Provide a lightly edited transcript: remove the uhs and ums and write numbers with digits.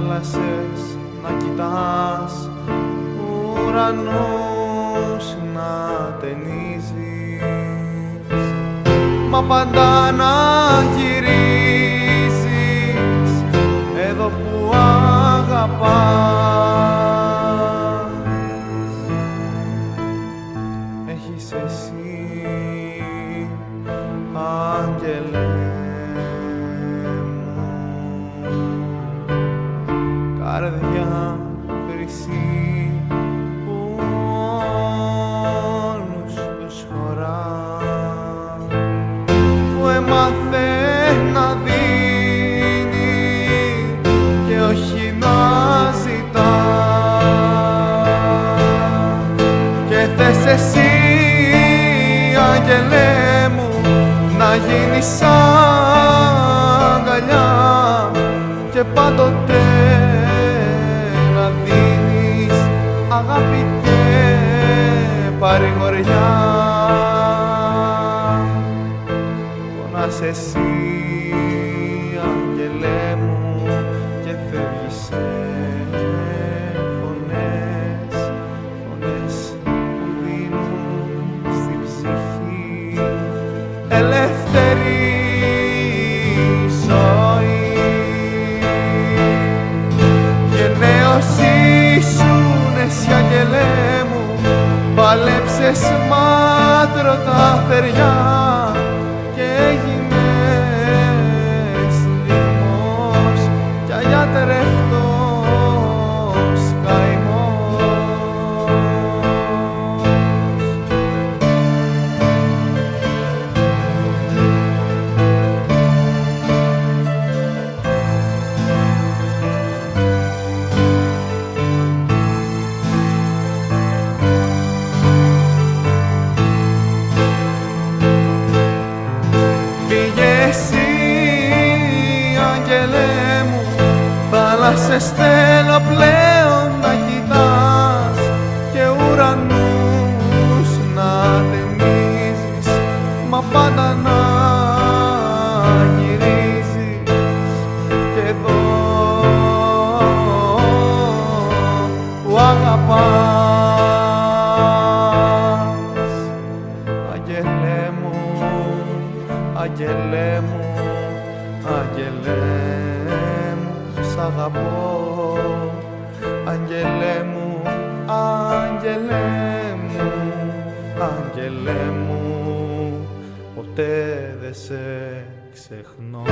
θάλασσες να κοιτάς, ουρανούς να ταινίζεις, μα πάντα να γυρίζεις εδώ που αγαπάς. Έχεις εσύ, άγγελε μου, καρδιά χρυσή που όλους τους χωρά, που έμαθε να δίνει και όχι να ζητά, και θες εσύ, άγγελέ μου, να γίνεις αγκαλιά και πάντοτε να δίνεις αγάπη και παρηγοριά. Πονάς εσύ, άγγελέ μου, και φεύγεις σε φωνές, φωνές που δίνουν στη ψυχή ελεύθερη ζωή. Γενναίος ήσουν εσύ, αγγελέ μου, παλέψες μάτρωτα θεριά και έγινες λίμος κι αγιατρευτός καημός. Θάλασσες θέλω πλέον να κοιτάς και ουρανούς να ταινίζεις, μα πάντα να γυρίζεις και εδώ που αγαπάς. Αγγελέ μου, αγγελέ μου, αγγελέ μου, σ' αγαπώ, αγγελέ μου, αγγελέ μου, αγγελέ μου, ποτέ δεν σε ξεχνώ.